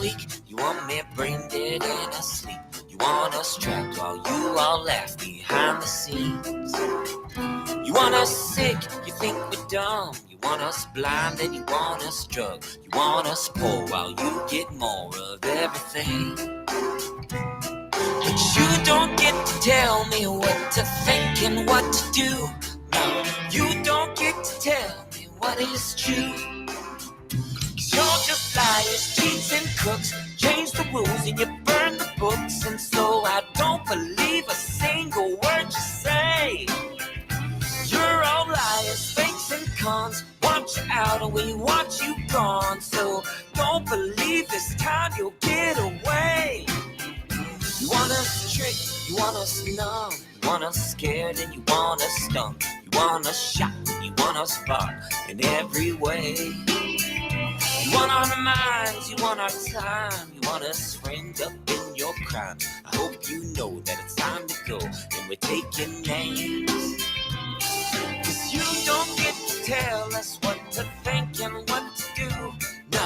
weak. You want me brain dead and asleep. You want us trapped while you all laugh behind the scenes. You want us sick, you think we're dumb. You want us blind and you want us drunk. You want us poor while you get more of everything. But you don't get to tell me what to think and what to do. No, you don't get to tell me what is true. 'Cause you're just liars, cheats and crooks. Change the rules and you burn the books. And so I don't believe a single word you say. You're all liars, fakes and cons. Want you out and we want you gone. So don't believe this time you'll get away. You want us tricked, you want us numb. You want us scared and you want us stung. You want us shot and you want us fought in every way. You want our minds, you want our time. You want us framed up in your crime. I hope you know that it's time to go and we're taking names. 'Cause you don't get to tell us what to think and what to do. No,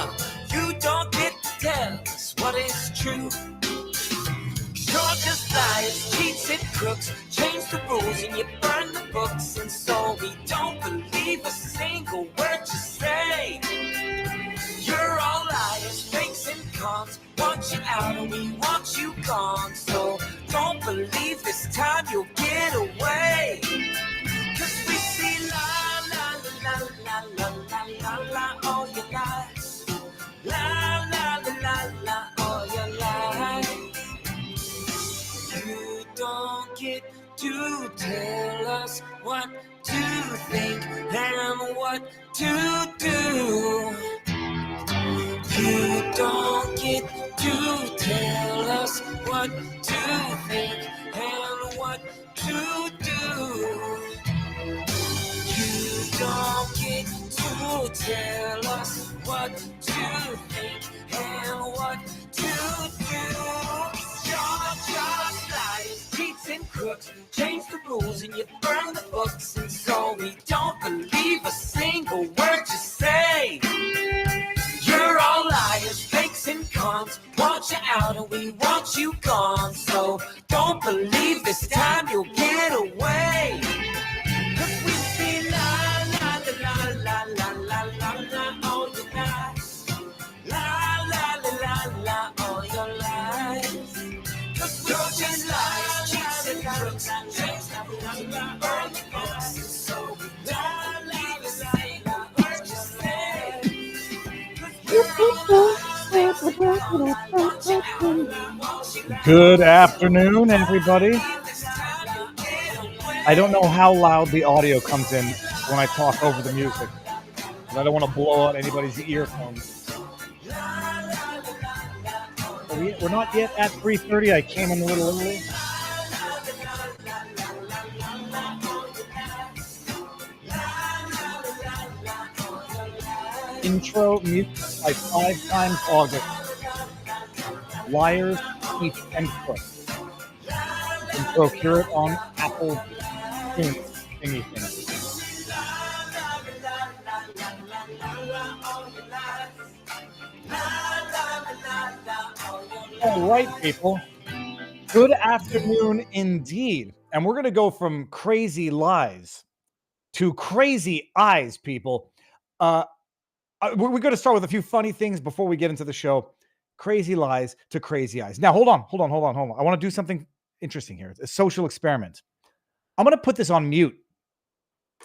you don't get to tell us what is true. 'Cause you're just liars, cheats and crooks. Change the rules and you burn the books. And so we don't believe a single word you say. You're all liars, fakes and cons. Want you out and we want you gone. So don't believe this time you'll get away. 'Cause we see la la la la la la la la all your lies. La la la la la all your lies. You don't get to tell us what to think and what to do. You don't get to tell us what to think and what to do. You don't get to tell us what to think and what to do. You're just liars, cheats and crooks. Change the rules and you burn the books. And so we don't believe a single word you say. You're all liars, fakes and cons. Want you out and we want you gone. So don't believe this time you'll get away. 'Cause we see la la la la la la la la all your lies. La la la la la all your lies. 'Cause we're just liars, cheats and crooks. Change the rules and you burn the books. So we don't believe a single word you say. Good afternoon, everybody. I don't know how loud the audio comes in when I talk over the music. I don't want to blow out anybody's earphones. We're not yet at 3:30. I came in a little early. Intro music by 5 times August. Liars, cheats, and crooks. You can procure it on Apple thingy. All right, people. Good afternoon indeed. And we're going to go from crazy lies to crazy eyes, people. We're going to start with a few funny things before we get into the show. Crazy lies to crazy eyes. Now, hold on. I want to do something interesting here. It's a social experiment. I'm going to put this on mute.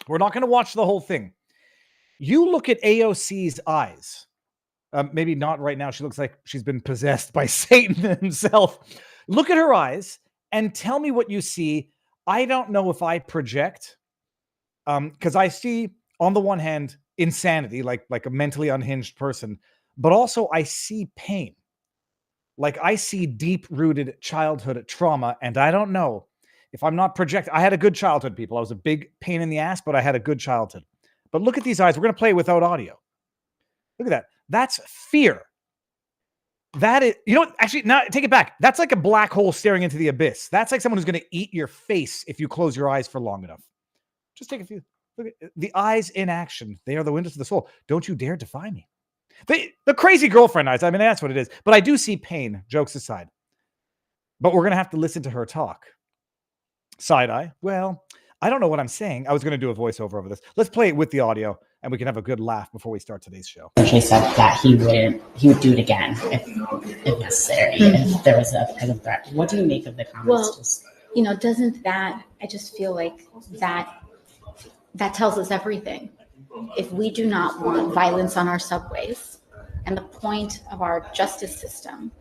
We're not going to watch the whole thing. You look at AOC's eyes. Maybe not right now. She looks like she's been possessed by Satan himself. Look at her eyes and tell me what you see. I don't know if I project, because I see, on the one hand, insanity, like a mentally unhinged person, but also I see pain. Like I see deep-rooted childhood trauma, and I don't know if I'm not projecting. I had a good childhood, people. I was a big pain in the ass, but I had a good childhood. But look at these eyes. We're going to play without audio. Look at that. That's fear. That is, you know what? Actually, now take it back. That's like a black hole staring into the abyss. That's like someone who's going to eat your face if you close your eyes for long enough. Just take a few. Look at the eyes in action. They are the windows to the soul. Don't you dare defy me. The crazy girlfriend eyes. I mean, that's what it is. But I do see pain, jokes aside. But we're going to have to listen to her talk. Side eye. Well, I don't know what I'm saying. I was going to do a voiceover over this. Let's play it with the audio, and we can have a good laugh before we start today's show. He said that he would do it again if necessary, if there was a present threat. What do you make of the comments? Well, doesn't that, I just feel like that tells us everything. If we do not want violence on our subways, and the point of our justice system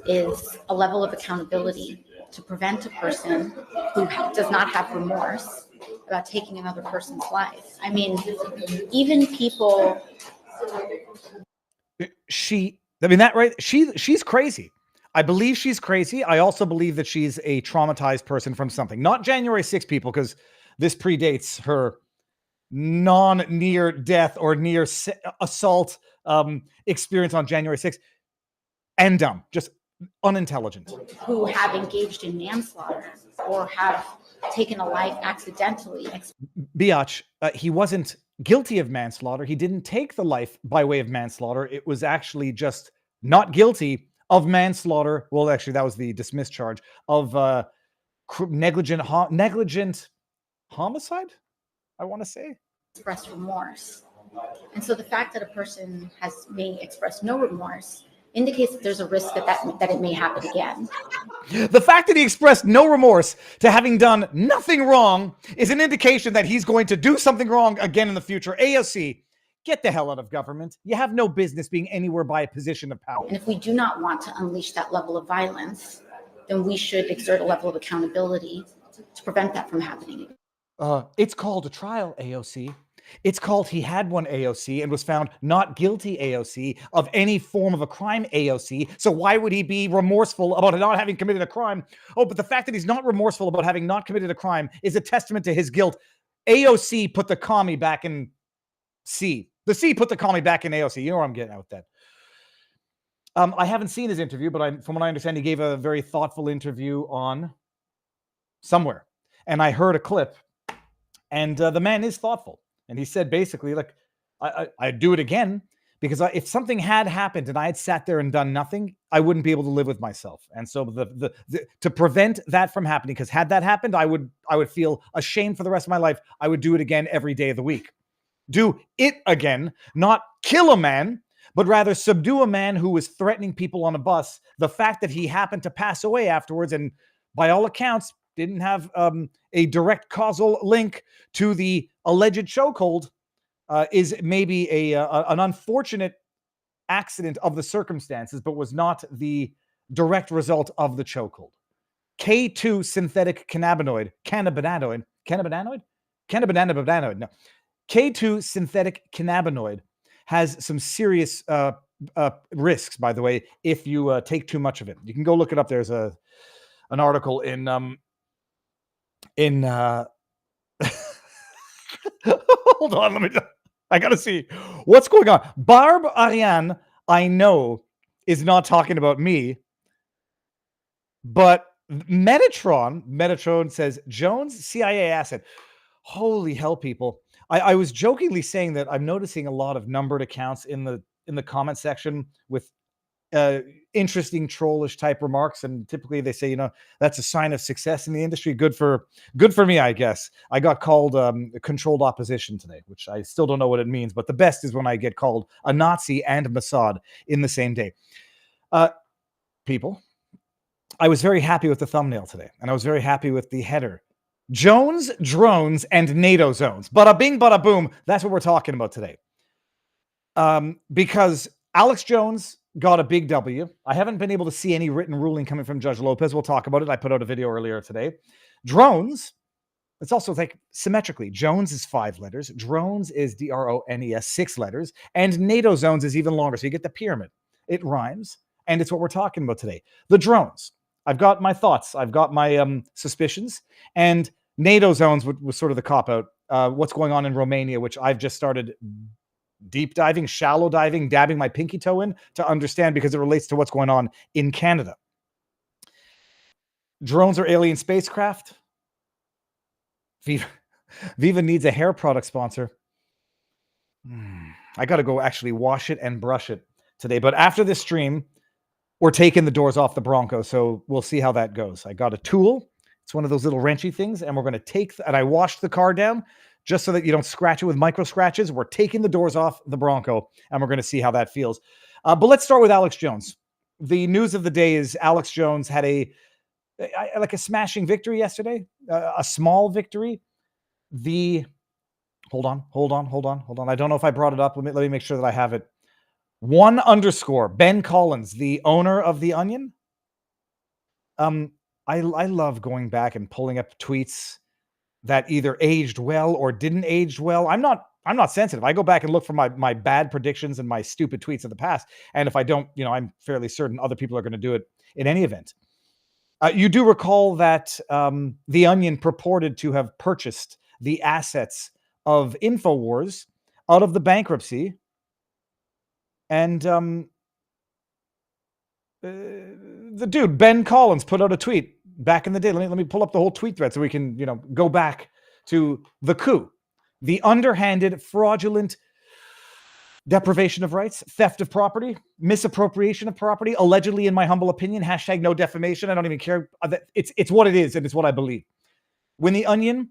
is a level of accountability to prevent a person who does not have remorse about taking another person's life. I mean, even people. She's crazy. I believe she's crazy. I also believe that she's a traumatized person from something. Not January 6 people, because this predates her non-near death or near assault experience on January 6th. And dumb. Just unintelligent. Who have engaged in manslaughter or have taken a life accidentally. Biatch, he wasn't guilty of manslaughter. He didn't take the life by way of manslaughter. It was actually just not guilty of manslaughter. Well, actually, that was the dismissed charge of negligent homicide, I want to say. Expressed remorse. And so the fact that a person may express no remorse indicates that there's a risk that it may happen again. The fact that he expressed no remorse to having done nothing wrong is an indication that he's going to do something wrong again in the future. AOC, get the hell out of government. You have no business being anywhere by a position of power. And if we do not want to unleash that level of violence, then we should exert a level of accountability to prevent that from happening. It's called a trial, AOC. It's called he had one, AOC, and was found not guilty, AOC, of any form of a crime, AOC. So why would he be remorseful about not having committed a crime? Oh, but the fact that he's not remorseful about having not committed a crime is a testament to his guilt. AOC put the commie back in C. The C put the commie back in AOC. You know where I'm getting at with that. I haven't seen his interview, but from what I understand, he gave a very thoughtful interview on somewhere. And I heard a clip, and the man is thoughtful. And he said basically, like, I'd do it again, because if something had happened and I had sat there and done nothing, I wouldn't be able to live with myself. And so to prevent that from happening, because had that happened, I would feel ashamed for the rest of my life. I would do it again every day of the week. Do it again, not kill a man, but rather subdue a man who was threatening people on a bus. The fact that he happened to pass away afterwards, and by all accounts, didn't have a direct causal link to the alleged chokehold, is maybe an unfortunate accident of the circumstances, but was not the direct result of the chokehold. K2 synthetic cannabinoid. No. K2 synthetic cannabinoid has some serious risks, by the way, if you take too much of it. You can go look it up. There's an article in hold on, I gotta see what's going on. Barb Ariane, I know, is not talking about me, but Metatron says Jones CIA asset. Holy hell, people. I was jokingly saying that I'm noticing a lot of numbered accounts in the comment section with interesting trollish type remarks, and typically they say, that's a sign of success in the industry. Good for me, I guess. I got called controlled opposition today, which I still don't know what it means, but the best is when I get called a Nazi and Mossad in the same day. People, I was very happy with the thumbnail today, and I was very happy with the header. Jones, drones, and NATO zones. Bada bing, bada boom. That's what we're talking about today. Because Alex Jones got a big W. I haven't been able to see any written ruling coming from Judge Lopez. We'll talk about it. I put out a video earlier today. Drones, it's also like symmetrically. Jones is 5 letters. Drones is DRONES, 6 letters. And NATO zones is even longer. So you get the pyramid. It rhymes. And it's what we're talking about today. The drones. I've got my thoughts. I've got my suspicions. And NATO zones was sort of the cop-out. What's going on in Romania, which I've just started deep diving, shallow diving, dabbing my pinky toe in to understand, because it relates to what's going on in Canada. Drones are alien spacecraft. Viva needs a hair product sponsor. I got to go actually wash it and brush it. today. But after this stream, we're taking the doors off the Bronco, so we'll see how that goes. I got a tool. It's one of those little wrenchy things, and we're going to take, and I washed the car down just so that you don't scratch it with micro scratches. We're taking the doors off the Bronco, and we're going to see how that feels. But let's start with Alex Jones. The news of the day is Alex Jones had a smashing victory yesterday, a small victory. Hold on. I don't know if I brought it up. Let me make sure that I have it. _ Ben Collins, the owner of The Onion. I love going back and pulling up tweets that either aged well or didn't age well. I'm not sensitive. I go back and look for my bad predictions and my stupid tweets of the past. And if I don't, I'm fairly certain other people are going to do it in any event. You do recall that The Onion purported to have purchased the assets of InfoWars out of the bankruptcy. And the dude, Ben Collins, put out a tweet back in the day. Let me pull up the whole tweet thread so we can, go back to the coup, the underhanded, fraudulent deprivation of rights, theft of property, misappropriation of property, allegedly, in my humble opinion, # no defamation. I don't even care. It's what it is, and it's what I believe. When The Onion,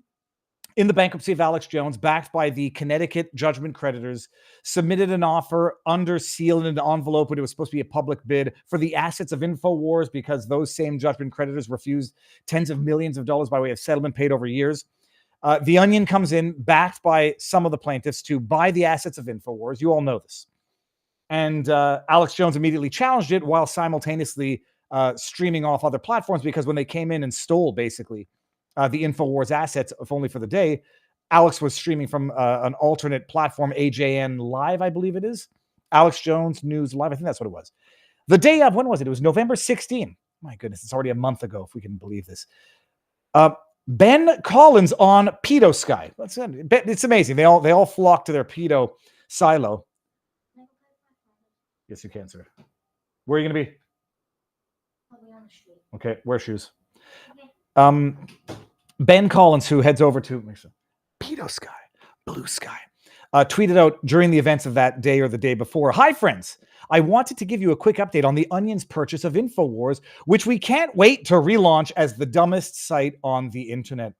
in the bankruptcy of Alex Jones, backed by the Connecticut judgment creditors, submitted an offer under seal in an envelope when it was supposed to be a public bid for the assets of InfoWars because those same judgment creditors refused tens of millions of dollars by way of settlement paid over years. The Onion comes in, backed by some of the plaintiffs, to buy the assets of InfoWars. You all know this. And Alex Jones immediately challenged it while simultaneously streaming off other platforms, because when they came in and stole, basically, the InfoWars assets, if only for the day, Alex was streaming from an alternate platform, AJN Live, I believe it is. Alex Jones News Live, I think that's what it was. The day of, when was it? It was November 16. My goodness, it's already a month ago, if we can believe this. Ben Collins on Pedo Sky. It's amazing. They all flock to their pedo silo. Yes, you can, sir. Where are you going to be? Okay, wear shoes. Ben Collins, who heads over to Pedo Sky, Blue Sky, tweeted out during the events of that day or the day before, "Hi, friends. I wanted to give you a quick update on The Onion's purchase of InfoWars, which we can't wait to relaunch as the dumbest site on the internet.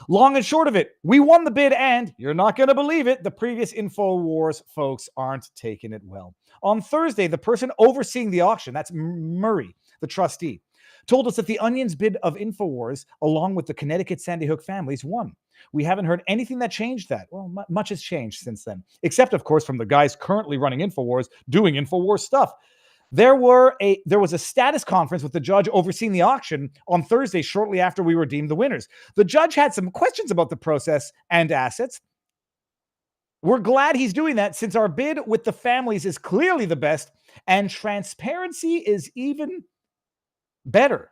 Long and short of it, we won the bid, and you're not going to believe it, the previous InfoWars folks aren't taking it well. On Thursday, the person overseeing the auction, that's Murray, the trustee, told us that The Onion's bid of InfoWars, along with the Connecticut Sandy Hook families, won. We haven't heard anything that changed that. Well, much has changed since then, except, of course, from the guys currently running InfoWars, doing InfoWars stuff. There was a status conference with the judge overseeing the auction on Thursday, shortly after we were deemed the winners. The judge had some questions about the process and assets. We're glad he's doing that, since our bid with the families is clearly the best, and transparency is even better.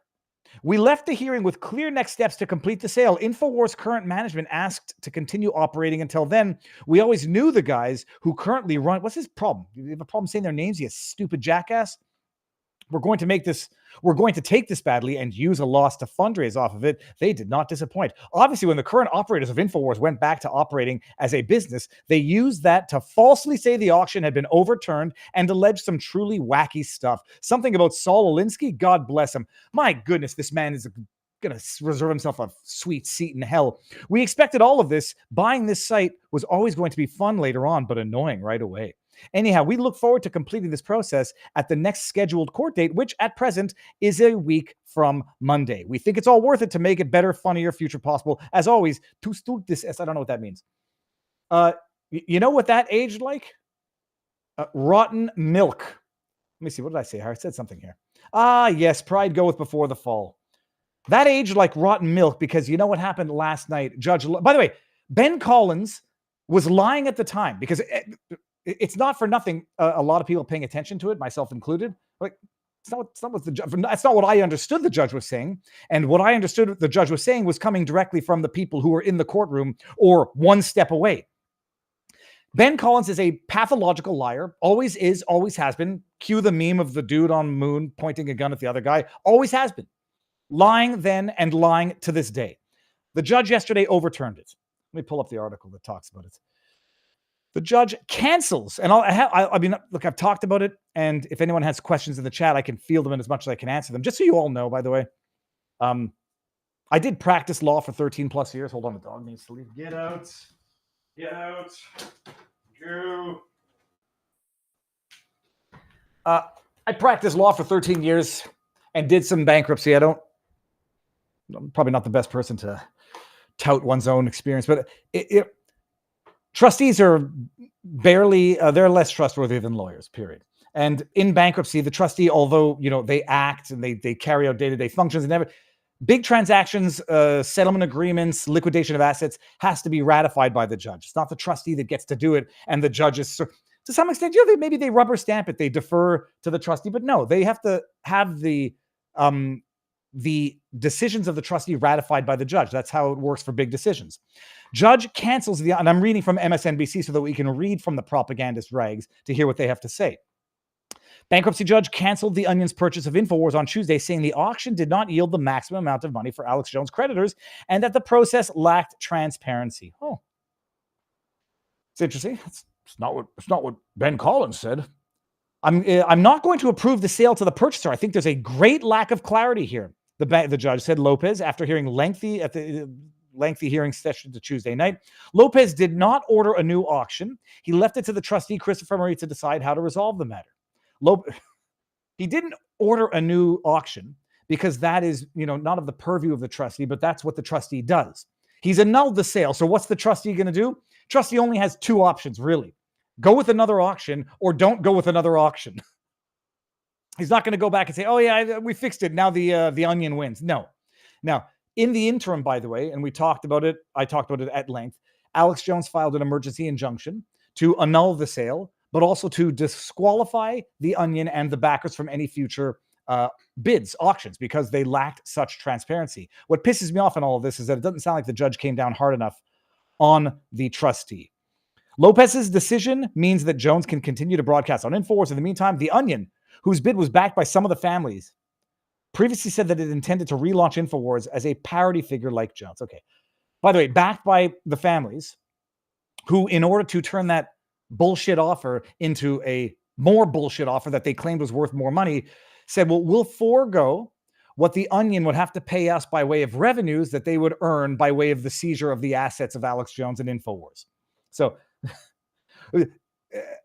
We left the hearing with clear next steps to complete the sale. InfoWars current management asked to continue operating until then. We always knew the guys who currently run. What's his problem? You have a problem saying their names, you stupid jackass? We're going to take this badly and use a loss to fundraise off of it. They did not disappoint. Obviously, when the current operators of InfoWars went back to operating as a business, they used that to falsely say the auction had been overturned and allege some truly wacky stuff. Something about Saul Alinsky, God bless him. My goodness, this man is going to reserve himself a sweet seat in hell. We expected all of this. Buying this site was always going to be fun later on, but annoying right away. Anyhow, we look forward to completing this process at the next scheduled court date, which at present is a week from Monday. We think it's all worth it to make it better, funnier, future possible. As always, I don't know what that means. You know what that aged like? Rotten milk. Let me see. What did I say? I said something here. Yes, pride goeth before the fall. That aged like rotten milk, because you know what happened last night? By the way, Ben Collins was lying at the time, because it's not for nothing. A lot of people paying attention to it, myself included. Like, it's not what I understood the judge was saying. And what I understood the judge was saying was coming directly from the people who were in the courtroom or one step away. Ben Collins is a pathological liar. Always is, always has been. Cue the meme of the dude on moon pointing a gun at the other guy. Always has been. Lying then and lying to this day. The judge yesterday overturned it. Let me pull up the article that talks about it. The judge cancels, and I mean, look, I've talked about it, and if anyone has questions in the chat, I can field them in as much as I can answer them. Just so you all know, by the way, I did practice law for 13 plus years. Hold on, the dog needs to leave. Get out. Get out. Go. I practiced law for 13 years and did some bankruptcy. I'm probably not the best person to tout one's own experience, but trustees are barely, they're less trustworthy than lawyers, period. And in bankruptcy, the trustee, although, they act and they carry out day-to-day functions and big transactions, settlement agreements, liquidation of assets has to be ratified by the judge. It's not the trustee that gets to do it. And the judge is, to some extent, maybe they rubber stamp it. They defer to the trustee, but no, they have to have the decisions of the trustee ratified by the judge. That's how it works for big decisions. Judge cancels and I'm reading from MSNBC so that we can read from the propagandist rags to hear what they have to say. Bankruptcy judge canceled the Onion's purchase of InfoWars on Tuesday, saying the auction did not yield the maximum amount of money for Alex Jones' creditors and that the process lacked transparency. Oh, it's interesting. It's not what Ben Collins said. I'm not going to approve the sale to the purchaser. I think there's a great lack of clarity here. The judge said Lopez after hearing lengthy hearing session to Tuesday night. Lopez did not order a new auction. He left it to the trustee, Christopher Murray, to decide how to resolve the matter. He didn't order a new auction because that is, not of the purview of the trustee, but that's what the trustee does. He's annulled the sale. So what's the trustee going to do? Trustee only has two options, really. Go with another auction or don't go with another auction. He's not going to go back and say, oh yeah, we fixed it. Now the Onion wins. No. Now, in the interim, by the way, and I talked about it at length, Alex Jones filed an emergency injunction to annul the sale, but also to disqualify the Onion and the backers from any future bids, auctions, because they lacked such transparency. What pisses me off in all of this is that it doesn't sound like the judge came down hard enough on the trustee. Lopez's decision means that Jones can continue to broadcast on InfoWars. In the meantime, the Onion, whose bid was backed by some of the families, previously said that it intended to relaunch InfoWars as a parody figure like Jones. Okay. By the way, backed by the families who, in order to turn that bullshit offer into a more bullshit offer that they claimed was worth more money, said, well, we'll forego what the Onion would have to pay us by way of revenues that they would earn by way of the seizure of the assets of Alex Jones and InfoWars. So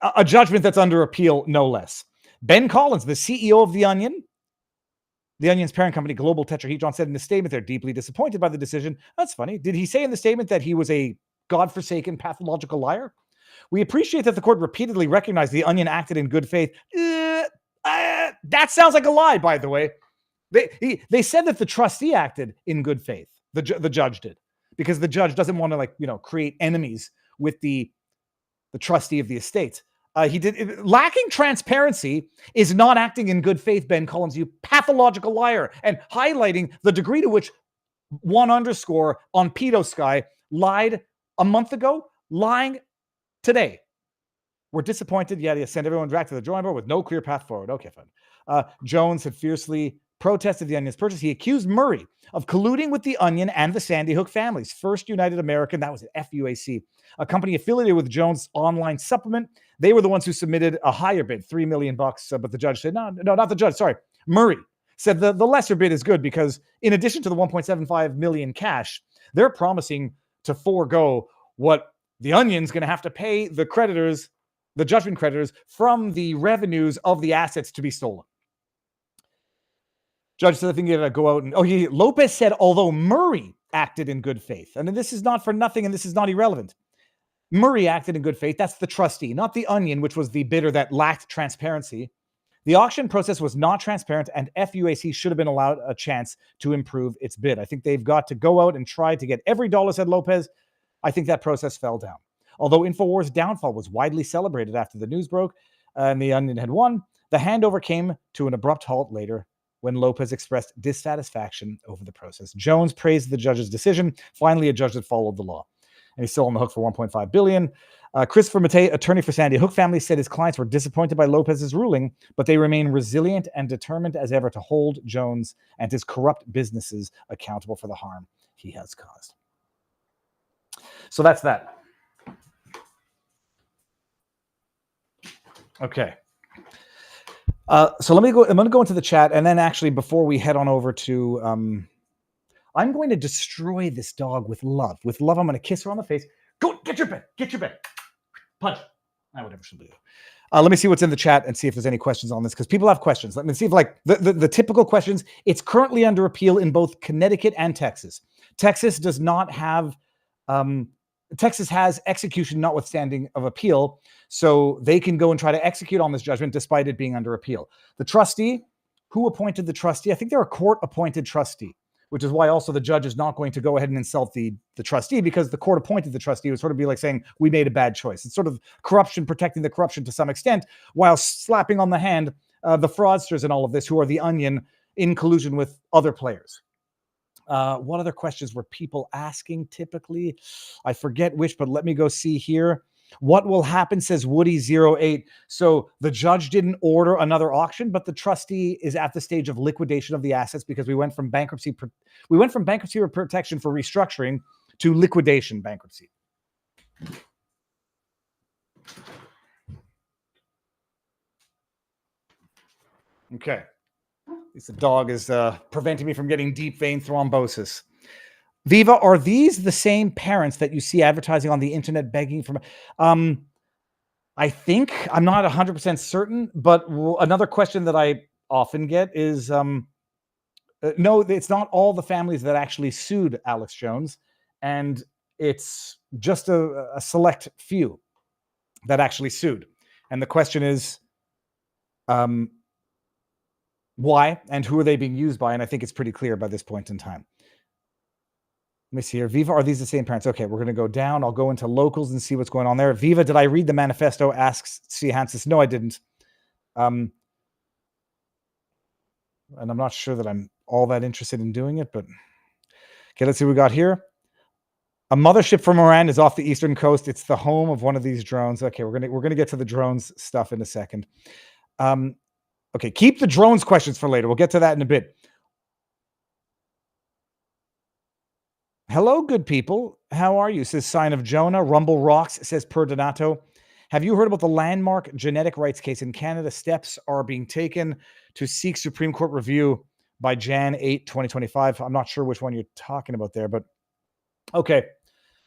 a judgment that's under appeal, no less. Ben Collins, the CEO of the Onion, the Onion's parent company, Global Tetrahedron, said in a statement they're deeply disappointed by the decision. That's funny. Did he say in the statement that he was a godforsaken pathological liar? We appreciate that the court repeatedly recognized the Onion acted in good faith. That sounds like a lie, by the way. They said that the trustee acted in good faith. The judge did, because the judge doesn't want to create enemies with the trustee of the estate. He did. Lacking transparency is not acting in good faith, Ben Collins, you pathological liar, and highlighting the degree to which _1_ on Pedo Sky lied a month ago, lying today. We're disappointed. Yeah, send everyone back to the drawing board with no clear path forward. Okay, fine. Jones had fiercely protested the Onion's purchase. He accused Murray of colluding with the Onion and the Sandy Hook families. First United American, that was an FUAC, a company affiliated with Jones' online supplement. They were the ones who submitted a higher bid, $3 million. But the judge said, no, not the judge. Sorry. Murray said the lesser bid is good because in addition to the $1.75 million cash, they're promising to forego what the Onion's going to have to pay the creditors, the judgment creditors, from the revenues of the assets to be stolen. Judge said I think you got to go out and Lopez said although Murray acted in good faith, and this is not for nothing, and this is not irrelevant. Murray acted in good faith. That's the trustee, not the Onion, which was the bidder that lacked transparency. The auction process was not transparent, and FUAC should have been allowed a chance to improve its bid. I think they've got to go out and try to get every dollar, said Lopez. I think that process fell down. Although InfoWars' downfall was widely celebrated after the news broke and the Onion had won, the handover came to an abrupt halt later when Lopez expressed dissatisfaction over the process. Jones praised the judge's decision, finally a judge that followed the law. And he's still on the hook for $1.5 billion. Christopher Matei, attorney for Sandy Hook family, said his clients were disappointed by Lopez's ruling, but they remain resilient and determined as ever to hold Jones and his corrupt businesses accountable for the harm he has caused. So that's that. Okay. So let me go. I'm going to go into the chat, and then actually, before we head on over to, I'm going to destroy this dog with love. With love, I'm going to kiss her on the face. Go get your bed. Get your bed. Punch. Whatever she'll do. Let me see what's in the chat and see if there's any questions on this, because people have questions. Let me see if, like, the typical questions. It's currently under appeal in both Connecticut and Texas. Texas does not have. Texas has execution notwithstanding of appeal, so they can go and try to execute on this judgment despite it being under appeal. The trustee, who appointed the trustee? I think they're a court-appointed trustee, which is why also the judge is not going to go ahead and insult the trustee, because the court appointed the trustee. It would sort of be like saying, we made a bad choice. It's sort of corruption, protecting the corruption to some extent, while slapping on the hand the fraudsters in all of this, who are the onion in collusion with other players. What other questions were people asking typically? I forget which, but let me go see here. What will happen, says Woody08. So the judge didn't order another auction, but the trustee is at the stage of liquidation of the assets, because we went from bankruptcy protection for restructuring to liquidation bankruptcy. Okay. At least the dog is preventing me from getting deep vein thrombosis. Viva, are these the same parents that you see advertising on the internet begging for? I think, I'm not 100% certain, but another question that I often get is, no, it's not all the families that actually sued Alex Jones, and it's just a select few that actually sued. And the question is, why and who are they being used by? And I think it's pretty clear by this point in time. Let me see here. Viva, are these the same parents? Okay, we're going to go down. I'll go into locals and see what's going on there. Viva, did I read the manifesto? Asks C. Hansis. No, I didn't. And I'm not sure that I'm all that interested in doing it, but okay, let's see what we got here. A mothership from Iran is off the eastern coast. It's the home of one of these drones. Okay, we're gonna get to the drones stuff in a second. Okay, keep the drones questions for later. We'll get to that in a bit. Hello, good people. How are you? Says Sign of Jonah. Rumble Rocks, says Per Donato. Have you heard about the landmark genetic rights case in Canada? Steps are being taken to seek Supreme Court review by Jan 8, 2025. I'm not sure which one you're talking about there, but okay.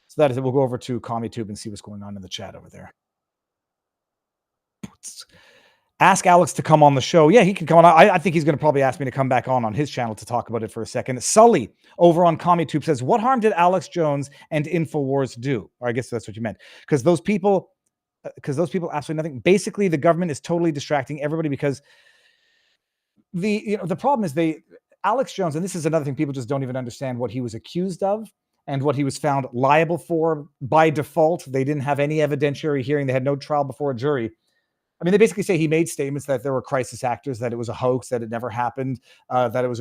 So that is it. We'll go over to CommieTube and see what's going on in the chat over there. Ask Alex to come on the show. Yeah, he can come on. I think he's going to probably ask me to come back on his channel to talk about it for a second. Sully over on CommieTube says, what harm did Alex Jones and InfoWars do? Or I guess that's what you meant. Because those people absolutely nothing. Basically, the government is totally distracting everybody, because the problem is Alex Jones, and this is another thing, people just don't even understand what he was accused of and what he was found liable for by default. They didn't have any evidentiary hearing. They had no trial before a jury. I mean, they basically say he made statements that there were crisis actors, that it was a hoax, that it never happened, that it was,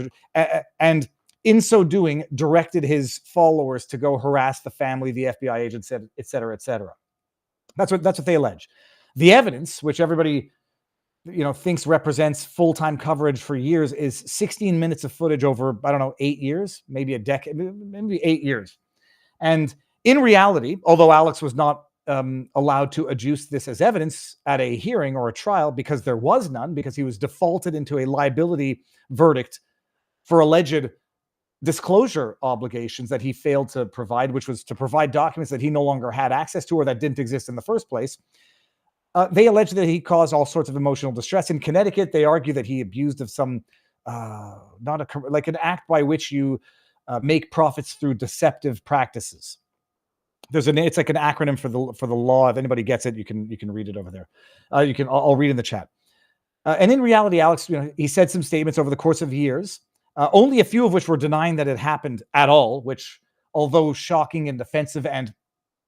and in so doing, directed his followers to go harass the family, the FBI agents, et cetera, et cetera. That's what they allege. The evidence, which everybody, thinks represents full-time coverage for years, is 16 minutes of footage over, 8 years, maybe a decade, maybe 8 years. And in reality, although Alex was not allowed to adduce this as evidence at a hearing or a trial, because there was none, because he was defaulted into a liability verdict for alleged disclosure obligations that he failed to provide, which was to provide documents that he no longer had access to or that didn't exist in the first place. They allege that he caused all sorts of emotional distress. In Connecticut, they argue that he abused of some, an act by which you make profits through deceptive practices. It's like an acronym for the law. If anybody gets it, you can read it over there. I'll read in the chat. And in reality, Alex, he said some statements over the course of years, only a few of which were denying that it happened at all, which, although shocking and offensive and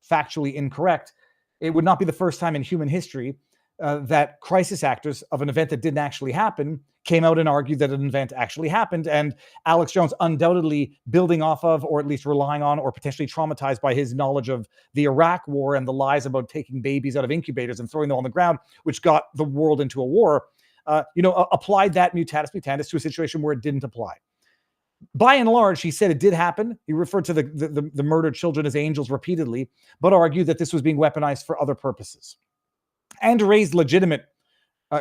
factually incorrect, it would not be the first time in human history that crisis actors of an event that didn't actually happen came out and argued that an event actually happened. And Alex Jones, undoubtedly building off of, or at least relying on, or potentially traumatized by his knowledge of the Iraq war and the lies about taking babies out of incubators and throwing them on the ground, which got the world into a war, applied that mutatis mutandis to a situation where it didn't apply. By and large, he said it did happen. He referred to the murdered children as angels repeatedly, but argued that this was being weaponized for other purposes, and raised legitimate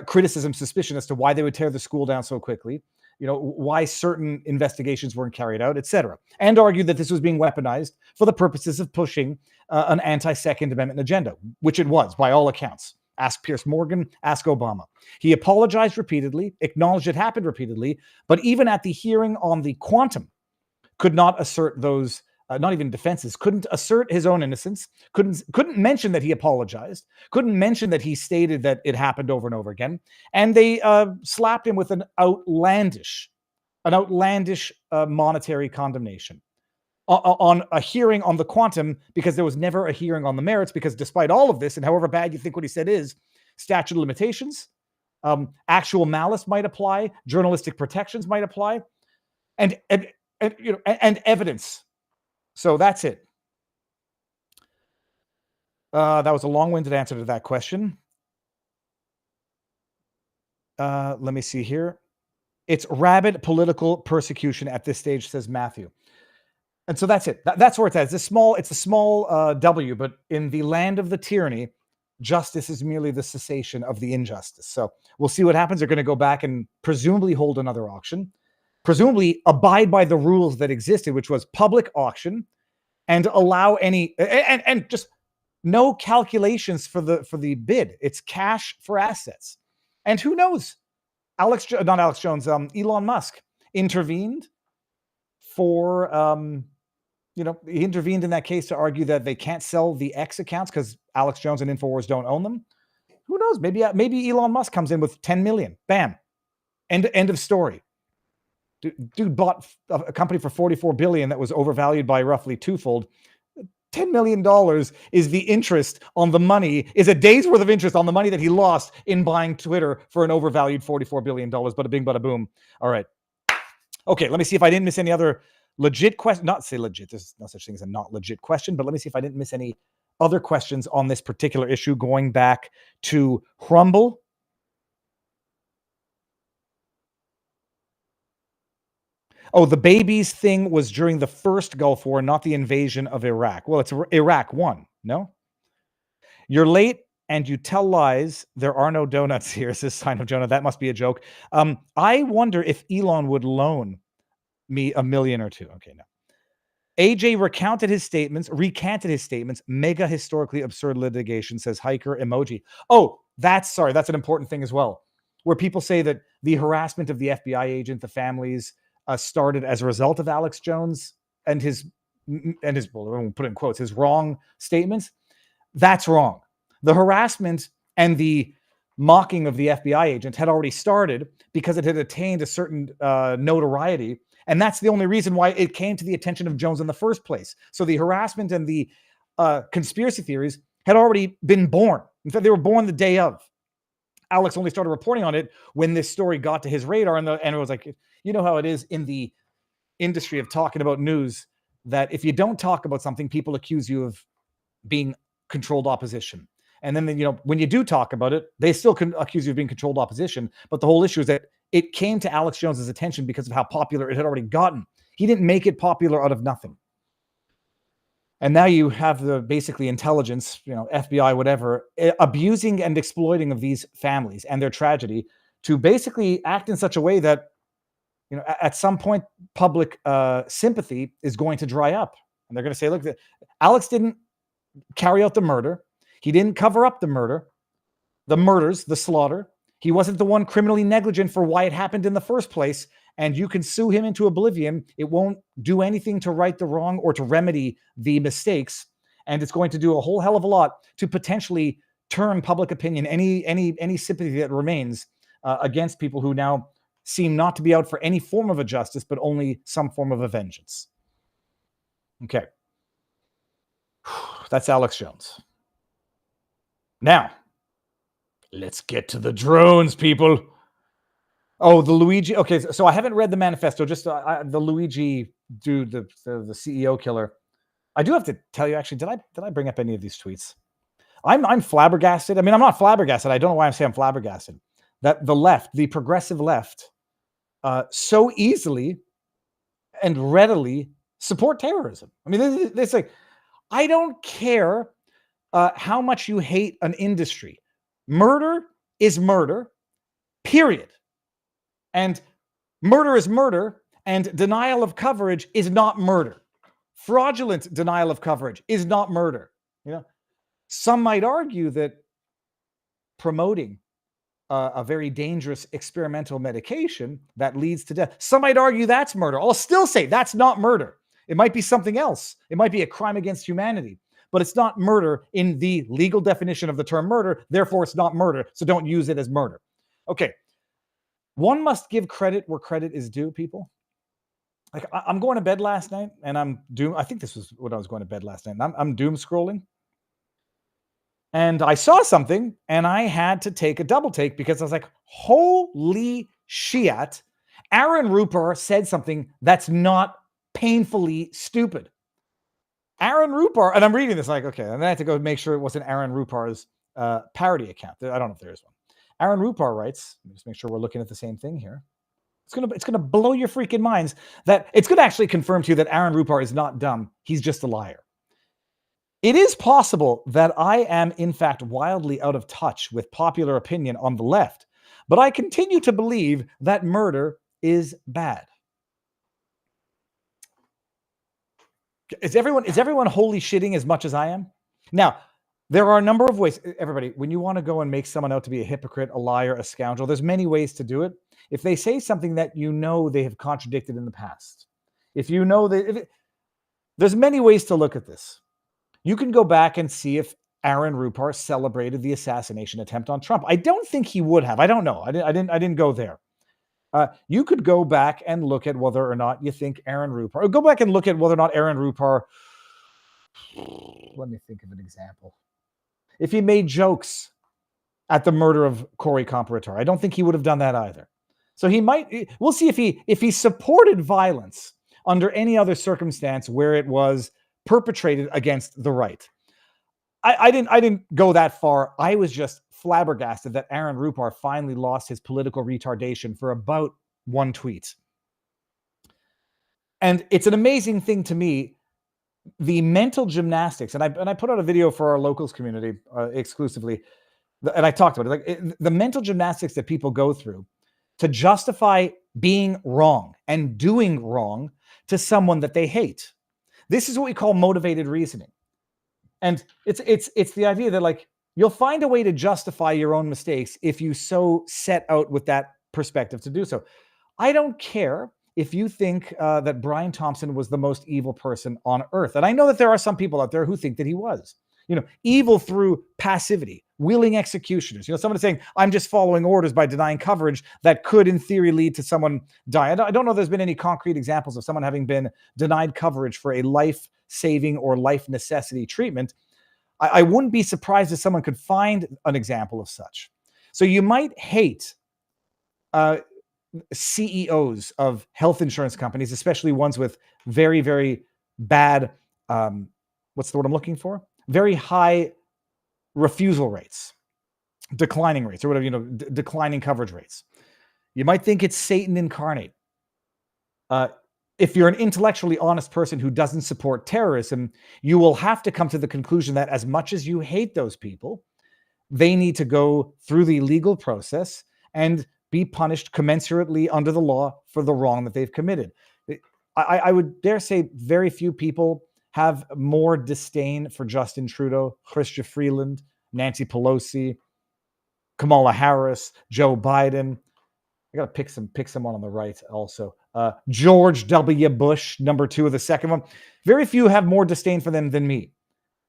criticism, suspicion as to why they would tear the school down so quickly, why certain investigations weren't carried out, etc., and argued that this was being weaponized for the purposes of pushing an anti-Second Amendment agenda, which it was by all accounts. Ask Piers Morgan, ask Obama. He apologized repeatedly, acknowledged it happened repeatedly, but even at the hearing on the quantum, could not assert those, not even defenses, couldn't assert his own innocence, couldn't mention that he apologized, couldn't mention that he stated that it happened over and over again. And they slapped him with an outlandish monetary condemnation on a hearing on the quantum, because there was never a hearing on the merits, because despite all of this, and however bad you think what he said is, statute of limitations, actual malice might apply, journalistic protections might apply, and evidence. So that's it. That was a long-winded answer to that question. Let me see here. It's rabid political persecution at this stage, says Matthew. And so that's it. That's where it's at. It's a small W, but in the land of the tyranny, justice is merely the cessation of the injustice. So we'll see what happens. They're going to go back and presumably hold another auction, presumably abide by the rules that existed, which was public auction, and allow any and just no calculations for the bid. It's cash for assets. And who knows? Elon Musk intervened for he intervened in that case to argue that they can't sell the X accounts because Alex Jones and InfoWars don't own them. Who knows? Maybe Elon Musk comes in with 10 million. Bam. End of story. Dude bought a company for $44 billion that was overvalued by roughly twofold. $10 million is the interest on the money, is a day's worth of interest on the money that he lost in buying Twitter for an overvalued $44 billion. Bada bing, bada boom. All right. Okay, let me see if I didn't miss any other legit question. Not say legit, there's no such thing as a not legit question, but let me see if I didn't miss any other questions on this particular issue, going back to Hrumble. Oh, the babies thing was during the first Gulf War, not the invasion of Iraq. Well, it's Iraq won, no? You're late and you tell lies. There are no donuts here, says Sign of Jonah. That must be a joke. I wonder if Elon would loan me $1 million or $2 million. Okay, no. AJ recanted his statements, mega historically absurd litigation, says hiker emoji. Oh, that's an important thing as well, where people say that the harassment of the FBI agent, the families, started as a result of Alex Jones and his well, put in quotes, his wrong statements. That's wrong. The harassment and the mocking of the FBI agent had already started because it had attained a certain notoriety. And that's the only reason why it came to the attention of Jones in the first place. So the harassment and the conspiracy theories had already been born. In fact, they were born the day of. Alex only started reporting on it when this story got to his radar, and it was like, you know how it is in the industry of talking about news, that if you don't talk about something, people accuse you of being controlled opposition. And then, when you do talk about it, they still can accuse you of being controlled opposition. But the whole issue is that it came to Alex Jones's attention because of how popular it had already gotten. He didn't make it popular out of nothing. And now you have the basically intelligence, FBI, whatever, abusing and exploiting of these families and their tragedy to basically act in such a way that, at some point, public sympathy is going to dry up. And they're going to say, look, Alex didn't carry out the murder. He didn't cover up the murders, the slaughter. He wasn't the one criminally negligent for why it happened in the first place. And you can sue him into oblivion. It won't do anything to right the wrong or to remedy the mistakes. And it's going to do a whole hell of a lot to potentially turn public opinion, any sympathy that remains against people who now seem not to be out for any form of a justice, but only some form of a vengeance. Okay. That's Alex Jones. Now, let's get to the drones, people. Oh, the Luigi. Okay, so I haven't read the manifesto, just the Luigi dude, the CEO killer. I do have to tell you, actually, did I bring up any of these tweets? I'm flabbergasted. I mean, I'm not flabbergasted. I don't know why I'm saying I'm flabbergasted. That the left, the progressive left, so easily and readily support terrorism. I mean, they say, I don't care how much you hate an industry. Murder is murder. period. And murder is murder, and denial of coverage is not murder. Fraudulent denial of coverage is not murder. You know, some might argue that promoting a very dangerous experimental medication that leads to death, some might argue that's murder. I'll still say that's not murder. It might be something else. It might be a crime against humanity, but it's not murder in the legal definition of the term murder. Therefore, it's not murder. So don't use it as murder. Okay. One must give credit where credit is due, people. Like, I'm going to bed last night and I'm doom. I think this was when I was going to bed last night. And I'm doom scrolling. And I saw something and I had to take a double take because I was like, holy shit. Aaron Rupar said something that's not painfully stupid. Aaron Rupar, and I'm reading this like, okay, and then I had to go make sure it wasn't Aaron Rupar's parody account. I don't know if there is one. Aaron Rupar writes, let me just make sure we're looking at the same thing here. It's gonna blow your freaking minds that it's gonna actually confirm to you that Aaron Rupar is not dumb. He's just a liar. It is possible that I am, in fact, wildly out of touch with popular opinion on the left, but I continue to believe that murder is bad. Is everyone holy shitting as much as I am? Now, there are a number of ways. Everybody, when you want to go and make someone out to be a hypocrite, a liar, a scoundrel, there's many ways to do it. If they say something that you know they have contradicted in the past, if you know there's many ways to look at this. You can go back and see if Aaron Rupar celebrated the assassination attempt on Trump. I don't think he would have. I don't know. I didn't go there. You could go back and look at whether or not you think Aaron Rupar, or go back and look at whether or not Aaron Rupar, let me think of an example. If he made jokes at the murder of Corey Comparator, I don't think he would have done that either. So we'll see if he supported violence under any other circumstance where it was perpetrated against the right. I didn't go that far. I was just flabbergasted that Aaron Rupar finally lost his political retardation for about one tweet. And it's an amazing thing to me, the mental gymnastics. And I put out a video for our locals community exclusively, and I talked about it. The mental gymnastics that people go through to justify being wrong and doing wrong to someone that they hate. This is what we call motivated reasoning. And it's the idea that, like, you'll find a way to justify your own mistakes if you so set out with that perspective to do so. I don't care if you think that Brian Thompson was the most evil person on earth. And I know that there are some people out there who think that he was. Evil through passivity, willing executioners. Someone saying, I'm just following orders by denying coverage that could, in theory, lead to someone dying. I don't know if there's been any concrete examples of someone having been denied coverage for a life-saving or life necessity treatment. I wouldn't be surprised if someone could find an example of such. So you might hate CEOs of health insurance companies, especially ones with very, very bad, what's the word I'm looking for? Very high refusal rates, declining rates, or whatever, declining coverage rates. You might think it's Satan incarnate. If you're an intellectually honest person who doesn't support terrorism, you will have to come to the conclusion that as much as you hate those people, they need to go through the legal process and be punished commensurately under the law for the wrong that they've committed. I would dare say very few people have more disdain for Justin Trudeau, Chrystia Freeland, Nancy Pelosi, Kamala Harris, Joe Biden. I got to pick someone on the right also. George W. Bush, number 2 of the second one. Very few have more disdain for them than me.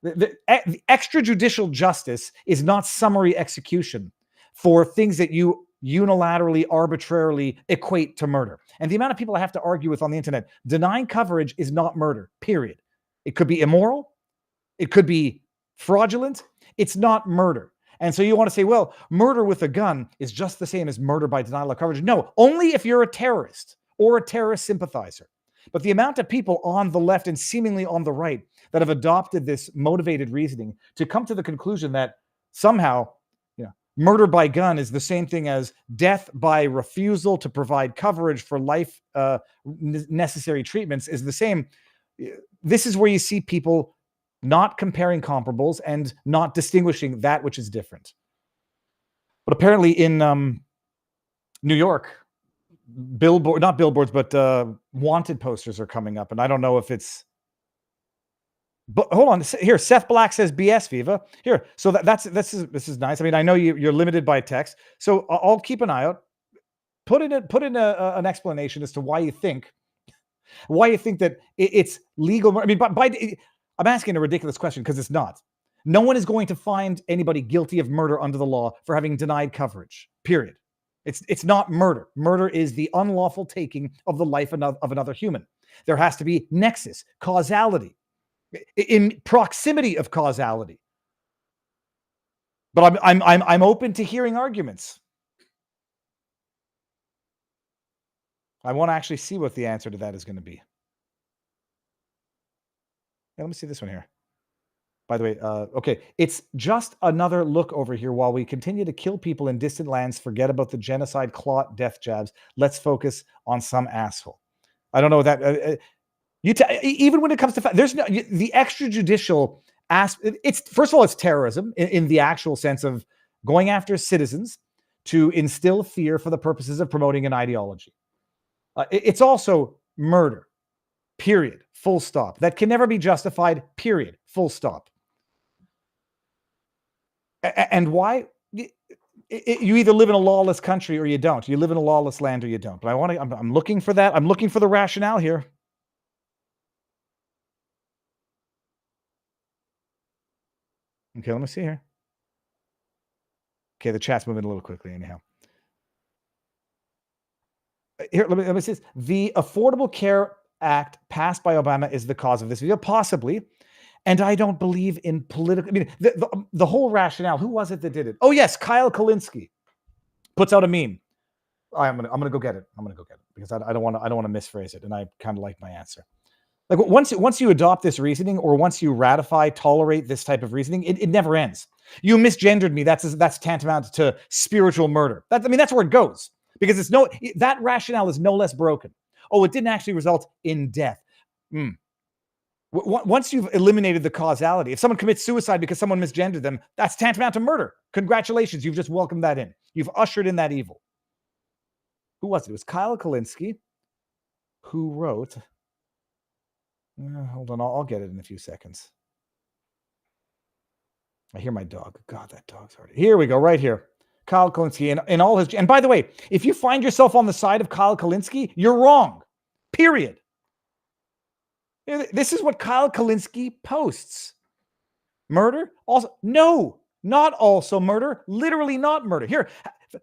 The extrajudicial justice is not summary execution for things that you unilaterally, arbitrarily equate to murder. And the amount of people I have to argue with on the internet, denying coverage is not murder, period. It could be immoral. It could be fraudulent. It's not murder. And so you want to say, well, murder with a gun is just the same as murder by denial of coverage. No, only if you're a terrorist or a terrorist sympathizer. But the amount of people on the left and seemingly on the right that have adopted this motivated reasoning to come to the conclusion that somehow, murder by gun is the same thing as death by refusal to provide coverage for life necessary treatments is the same. This is where you see people not comparing comparables and not distinguishing that which is different. But apparently in New York, not billboards, but wanted posters are coming up, and I don't know if it's. But hold on here. Seth Black says BS Viva here. So this is nice. I mean, I know you're limited by text, so I'll keep an eye out. Put in an explanation as to why you think that it's legal. I mean, I'm asking a ridiculous question because it's not. No one is going to find anybody guilty of murder under the law for having denied coverage. Period. It's not murder. Murder is the unlawful taking of the life of another human. There has to be nexus, causality, in proximity of causality. But I'm open to hearing arguments. I want to actually see what the answer to that is going to be. Yeah, let me see this one here. By the way, okay, it's just another look over here while we continue to kill people in distant lands, forget about the genocide, clot, death jabs. Let's focus on some asshole. I don't know what that... even when it comes to... There's the extrajudicial aspect... First of all, it's terrorism in the actual sense of going after citizens to instill fear for the purposes of promoting an ideology. It's also murder, period, full stop. That can never be justified, period, full stop. And why? You either live in a lawless country or you don't. You live in a lawless land or you don't. But I'm looking for that. I'm looking for the rationale here. Okay, let me see here. Okay, the chat's moving a little quickly anyhow. Here, let me see this. The Affordable Care Act passed by Obama is the cause of this video, possibly. And I don't believe in political... I mean, the whole rationale, who was it that did it? Oh, yes, Kyle Kalinske puts out a meme. I'm gonna go get it. I'm gonna go get it because I don't want to misphrase it, and I kind of like my answer. Like once you adopt this reasoning, or once you tolerate this type of reasoning, it never ends. You misgendered me. That's tantamount to spiritual murder. That's where it goes, because that rationale is no less broken. Oh, it didn't actually result in death. Once you've eliminated the causality, if someone commits suicide because someone misgendered them, that's tantamount to murder. Congratulations, you've just welcomed that in. You've ushered in that evil. Who was it? It was Kyle Kalinske who wrote... hold on, I'll get it in a few seconds. I hear my dog. God, that dog's hard. Here we go, right here. Kyle Kalinske and all his... And by the way, if you find yourself on the side of Kyle Kalinske, you're wrong. Period. This is what Kyle Kalinske posts. Murder? Also, no, not also murder. Literally not murder. Here,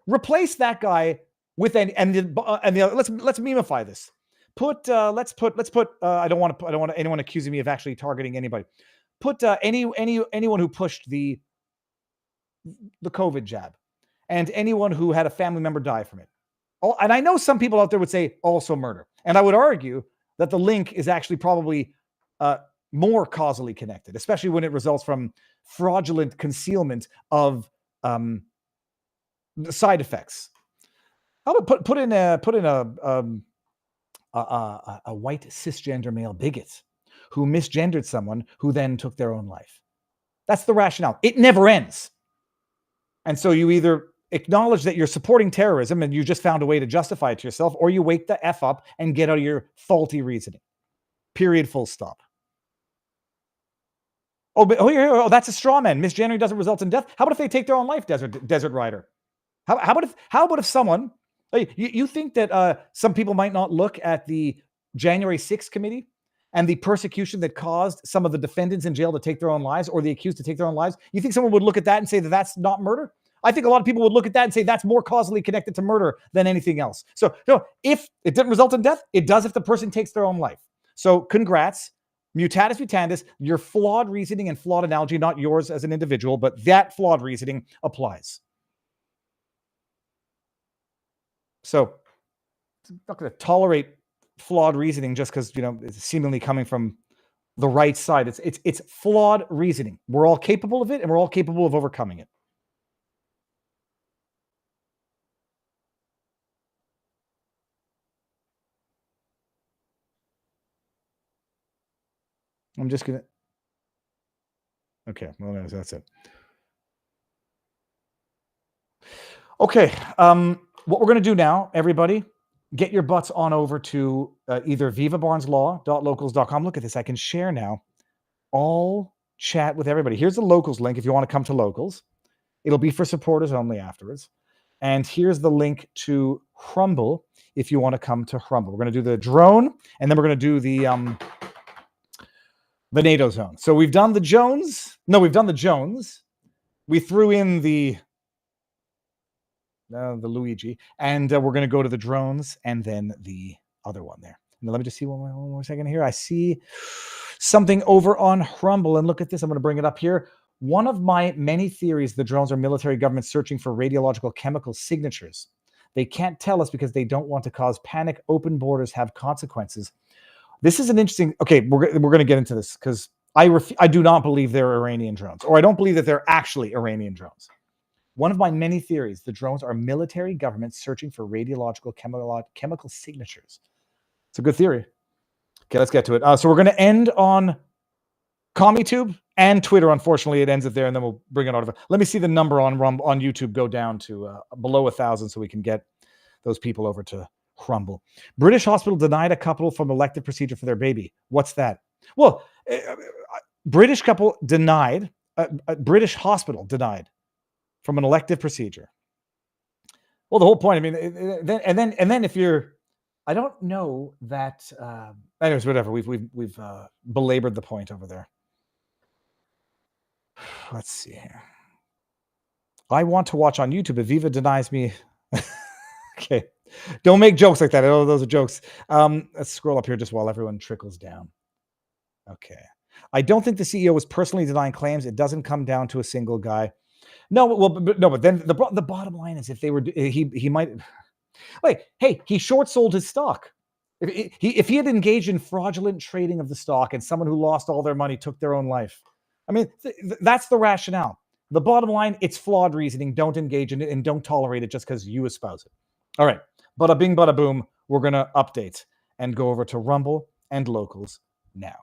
replace that guy with let's memify this. Let's put. I don't want anyone accusing me of actually targeting anybody. Put anyone who pushed the COVID jab, and anyone who had a family member die from it. And I know some people out there would say also murder, and I would argue that the link is actually probably more causally connected, especially when it results from fraudulent concealment of side effects. How about put in a white cisgender male bigot who misgendered someone who then took their own life? That's the rationale. It never ends. And so you either acknowledge that you're supporting terrorism and you just found a way to justify it to yourself, or you wake the F up and get out of your faulty reasoning. Period, full stop. Oh, that's a straw man. Misgendering doesn't result in death. How about if they take their own life, Desert Rider? How about if someone... You think that some people might not look at the January 6th committee and the persecution that caused some of the defendants in jail to take their own lives, or the accused to take their own lives? You think someone would look at that and say that that's not murder? I think a lot of people would look at that and say that's more causally connected to murder than anything else. So, if it didn't result in death, it does if the person takes their own life. So, congrats. Mutatis mutandis, your flawed reasoning and flawed analogy, not yours as an individual, but that flawed reasoning applies. So, I'm not going to tolerate flawed reasoning just because, it's seemingly coming from the right side. It's flawed reasoning. We're all capable of it, and we're all capable of overcoming it. I'm just going to... Okay, well, that's it. Okay, what we're going to do now, everybody, get your butts on over to either vivabarneslaw.locals.com. Look at this. I can share now. All chat with everybody. Here's the Locals link if you want to come to Locals. It'll be for supporters only afterwards. And here's the link to Rumble if you want to come to Rumble. We're going to do the drone, and then we're going to do the NATO zone. So we've done the Jones. No, we've done the Jones. We threw in the Luigi, and we're going to go to the drones and then the other one there. Now, let me just see one more second here. I see something over on Rumble, and look at this. I'm going to bring it up here. One of my many theories, the drones are military governments searching for radiological chemical signatures. They can't tell us because they don't want to cause panic. Open borders have consequences. This is an interesting... Okay, we're going to get into this because I do not believe they're Iranian drones, or I don't believe that they're actually Iranian drones. One of my many theories, the drones are military governments searching for radiological chemical signatures. It's a good theory. Okay, let's get to it. So we're going to end on CommuTube and Twitter. Unfortunately, it ends it there, and then we'll bring it out of it. Let me see the number on YouTube go down to below 1,000 so we can get those people over to Rumble. British hospital denied a couple from elective procedure for their baby. What's that? Well, British couple denied, British hospital denied from an elective procedure. Well, the whole point, I mean, then if you're, I don't know that, anyways, whatever, we've belabored the point over there. Let's see here. I want to watch on YouTube. If Viva denies me, okay. Don't make jokes like that. Oh, those are jokes. Let's scroll up here just while everyone trickles down. Okay. I don't think the CEO was personally denying claims. It doesn't come down to a single guy. No, well, but then the bottom line is if they were, he might, like, hey, he short sold his stock. If he had engaged in fraudulent trading of the stock and someone who lost all their money took their own life, I mean, that's the rationale. The bottom line, it's flawed reasoning. Don't engage in it and don't tolerate it just because you espouse it. All right. Bada bing, bada boom. We're going to update and go over to Rumble and Locals now.